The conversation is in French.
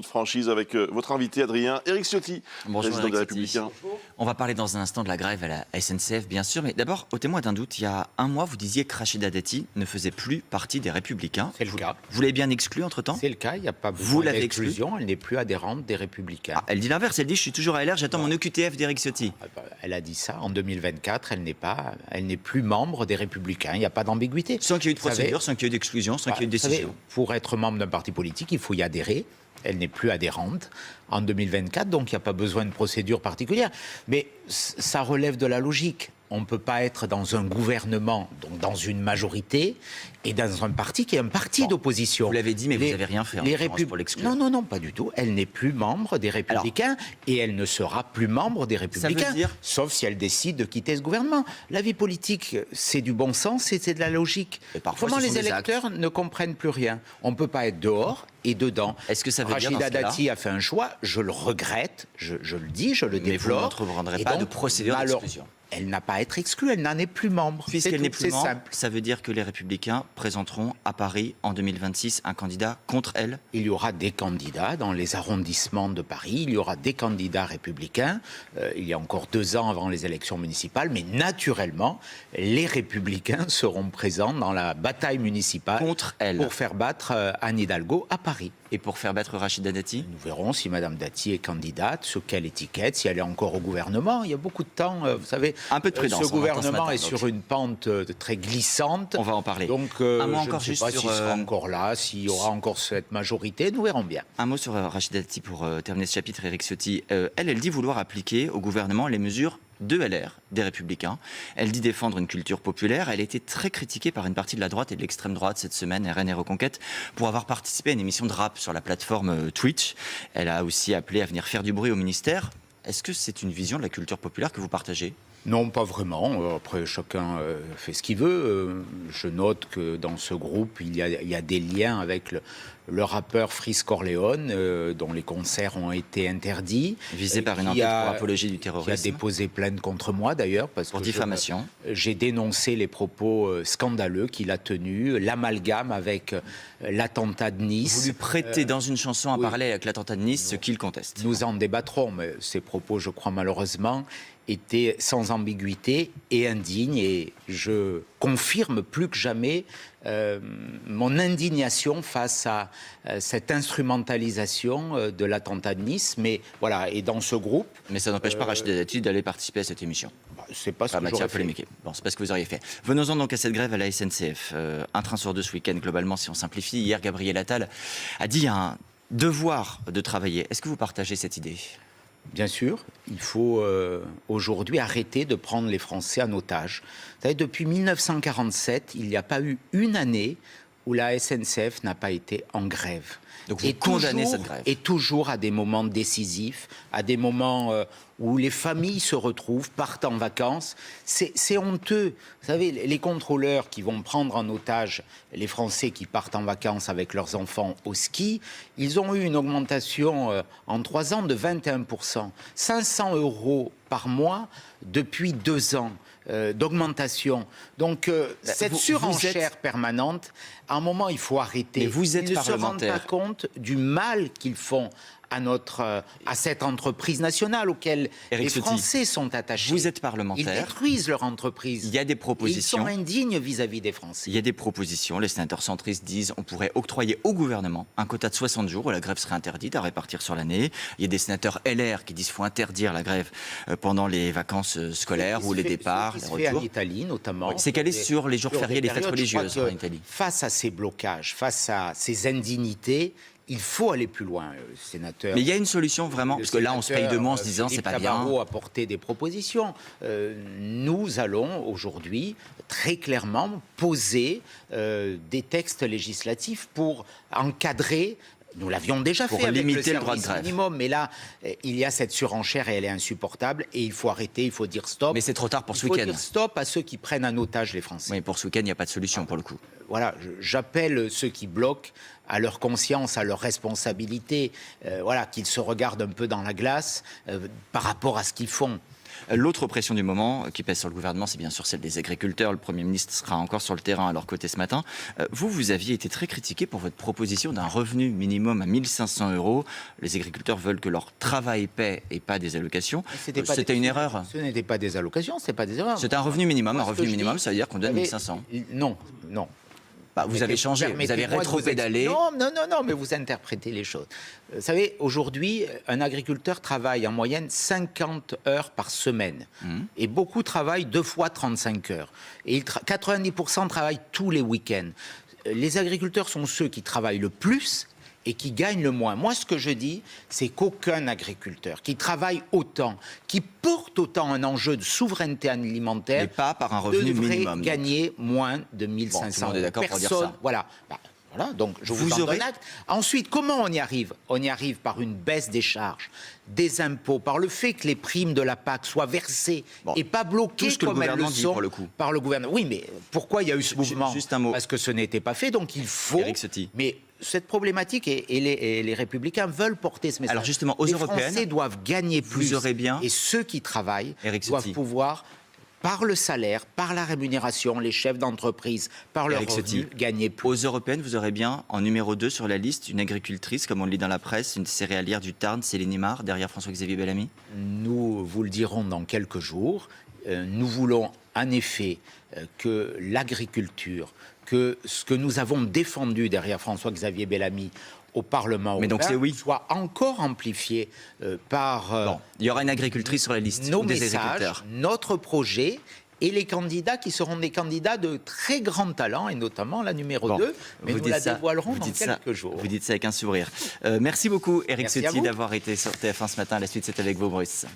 franchise avec votre invité Adrien, Éric Ciotti, Bonjour, président des Éric Ciotti. Républicains. On va parler dans un instant de la grève à la SNCF, bien sûr. Mais d'abord, ôtez-moi d'un doute, il y a un mois, vous disiez que Rachida Dati ne faisait plus partie des Républicains. C'est le cas. Vous l'avez bien exclu entre-temps? C'est le cas, il n'y a pas Vous besoin l'avez d'exclusion, elle n'est plus adhérente des Républicains. Ah, elle dit l'inverse, elle dit je suis toujours à LR, j'attends mon EQTF d'Éric Ciotti. Elle a dit ça, en 2024, elle n'est plus membre des Républicains, il n'y a pas d'ambiguïté. Sans qu'il y ait eu de Vous savez, procédure, sans qu'il y ait eu d'exclusion, sans qu'il y ait eu de vous savez, décision. pour être membre d'un parti politique, il faut y adhérer. Elle n'est plus adhérente en 2024, donc il n'y a pas besoin de procédure particulière. Mais ça relève de la logique. On ne peut pas être dans un gouvernement, donc dans une majorité, et dans un parti qui est un parti d'opposition. Vous l'avez dit, mais vous n'avez rien fait pour l'exclure. Non, pas du tout. Elle n'est plus membre des Républicains et elle ne sera plus membre des Républicains, sauf si elle décide de quitter ce gouvernement. La vie politique, c'est du bon sens et c'est de la logique. Parfois, comment les électeurs ne comprennent plus rien? On ne peut pas être dehors et dedans. Est-ce que ça veut dire Rachida Dati a fait un choix, je le regrette, je le dis, je le déplore. Mais vous n'entreprendrez pas de procédure d'exclusion. Elle n'a pas à être exclue, elle n'en est plus membre. Puisqu'elle n'est plus membre, simple. ça veut dire que les Républicains présenteront à Paris en 2026 un candidat contre elle? Il y aura des candidats dans les arrondissements de Paris, il y aura des candidats républicains, il y a encore 2 ans avant les élections municipales, mais naturellement, les Républicains seront présents dans la bataille municipale contre elle pour faire battre Anne Hidalgo à Paris. Et pour faire battre Rachida Dati? Nous verrons si Mme Dati est candidate, sur quelle étiquette, si elle est encore au gouvernement. Il y a beaucoup de temps, vous savez. Un peu de prudence. Ce gouvernement est sur une pente très glissante. On va en parler. Donc, un mot je encore ne sais juste pas sur, s'il sera encore là, s'il y aura encore cette majorité, nous verrons bien. Un mot sur Rachida Dati pour terminer ce chapitre, Éric Ciotti. Elle dit vouloir appliquer au gouvernement les mesures de LR, des Républicains. Elle dit défendre une culture populaire. Elle a été très critiquée par une partie de la droite et de l'extrême droite cette semaine, RN et Reconquête, pour avoir participé à une émission de rap sur la plateforme Twitch. Elle a aussi appelé à venir faire du bruit au ministère. Est-ce que c'est une vision de la culture populaire que vous partagez? Non, pas vraiment. Après, chacun fait ce qu'il veut. Je note que dans ce groupe, il y a des liens avec le rappeur Freeze Corleone, dont les concerts ont été interdits. Visé par une enquête pour apologie du terrorisme. Qui a déposé plainte contre moi, d'ailleurs. Pour diffamation. J'ai dénoncé les propos scandaleux qu'il a tenus, l'amalgame avec l'attentat de Nice. Vous lui prêtez dans une chanson à parler avec l'attentat de Nice, ce qu'il conteste. Nous en débattrons, mais ces propos, je crois malheureusement, étaient sans ambiguïté et indignes. Et je confirme plus que jamais mon indignation face à cette instrumentalisation de l'attentat de Nice. Mais voilà, et dans ce groupe... Mais ça n'empêche pas Rachida Dati d'aller participer à cette émission. C'est pas ce que j'aurais fait. Bon, c'est pas ce que vous auriez fait. Venons-en donc à cette grève à la SNCF. Un train sur 2 ce week-end, globalement, si on simplifie. Hier, Gabriel Attal a dit un devoir de travailler. Est-ce que vous partagez cette idée ? Bien sûr, il faut aujourd'hui arrêter de prendre les Français en otage. Vous savez, depuis 1947, il n'y a pas eu une année où la SNCF n'a pas été en grève. Donc vous condamnez cette grève. Et toujours à des moments décisifs, à des moments où les familles se retrouvent, partent en vacances. C'est honteux. Vous savez, les contrôleurs qui vont prendre en otage les Français qui partent en vacances avec leurs enfants au ski, ils ont eu une augmentation en 3 ans de 21%. 500 € par mois depuis 2 ans d'augmentation. Donc cette surenchère permanente, à un moment, il faut arrêter. Mais vous êtes Ils ne se rendent parlementaire. pas compte du mal qu'ils font à cette entreprise nationale auquel les Français sont attachés. Vous êtes parlementaire. Ils détruisent leur entreprise. Il y a des propositions. Et ils sont indignes vis-à-vis des Français. Il y a des propositions. Les sénateurs centristes disent on pourrait octroyer au gouvernement un quota de 60 jours où la grève serait interdite à répartir sur l'année. Il y a des sénateurs LR qui disent qu'il faut interdire la grève pendant les vacances scolaires ou les départs, les retours. C'est fait en Italie notamment. C'est calé sur les jours fériés et les fêtes religieuses en Italie. Face à ces blocages, face à ces indignités, il faut aller plus loin, sénateur. Mais il y a une solution vraiment, parce que là on se paye de mots en se disant c'est pas bien. Tabarot a porté des propositions. Nous allons aujourd'hui très clairement poser des textes législatifs pour encadrer. Nous l'avions déjà fait avec limiter le droit de grève. Minimum, mais là, il y a cette surenchère et elle est insupportable. Et il faut arrêter, il faut dire stop. Mais c'est trop tard pour ce week-end. Il week-end. faut dire stop à ceux qui prennent en otage les Français. Oui, pour ce week-end, il n'y a pas de solution pour le coup. Voilà, j'appelle ceux qui bloquent à leur conscience, à leur responsabilité, voilà, qu'ils se regardent un peu dans la glace par rapport à ce qu'ils font. L'autre pression du moment qui pèse sur le gouvernement, c'est bien sûr celle des agriculteurs. Le Premier ministre sera encore sur le terrain à leur côté ce matin. Vous aviez été très critiqué pour votre proposition d'un revenu minimum à 1 500 €. Les agriculteurs veulent que leur travail paie et pas des allocations. C'était une erreur. Ce n'était pas des allocations, c'est pas des erreurs. C'est un revenu minimum. Un revenu minimum, ça veut dire qu'on donne 1 500. Non. Vous avez changé, vous avez rétro-pédalé. Non, mais vous interprétez les choses. Vous savez, aujourd'hui, un agriculteur travaille en moyenne 50 heures par semaine. Et beaucoup travaillent 2 fois 35 heures. Et 90% travaillent tous les week-ends. Les agriculteurs sont ceux qui travaillent le plus et qui gagnent le moins. Moi, ce que je dis, c'est qu'aucun agriculteur qui travaille autant, qui porte autant un enjeu de souveraineté alimentaire, mais pas par un revenu minimum, gagner moins de 1 500 €. On est d'accord pour dire ça. Voilà. Voilà, donc je vous en donne acte. Ensuite, comment on y arrive? On y arrive par une baisse des charges, des impôts, par le fait que les primes de la PAC soient versées et pas bloquées comme elles le sont par le gouvernement. Oui, mais pourquoi il y a eu ce mouvement? Juste un mot. Parce que ce n'était pas fait, donc il faut... Éric Ciotti. Mais cette problématique, et les Républicains veulent porter ce message. Alors justement, aux Européennes, les Français doivent gagner plus. Vous aurez bien... Et ceux qui travaillent Éric doivent Ciotti. pouvoir... par le salaire, par la rémunération, les chefs d'entreprise, par leur revenu, gagner plus. Aux Européennes, vous aurez bien en numéro 2 sur la liste une agricultrice, comme on le lit dans la presse, une céréalière du Tarn, Céline Imard, derrière François-Xavier Bellamy? Nous vous le dirons dans quelques jours. Nous voulons en effet que l'agriculture, que ce que nous avons défendu derrière François-Xavier Bellamy au Parlement européen soit encore amplifié par... il y aura une agricultrice sur la liste, nos des messages, agriculteurs. notre projet et les candidats qui seront des candidats de très grand talent, et notamment la numéro 2, mais nous la dévoilerons dans quelques jours. Vous dites ça avec un sourire. Merci beaucoup, Éric Ciotti, d'avoir été sur TF1 ce matin. La suite, c'est avec vous, Bruce.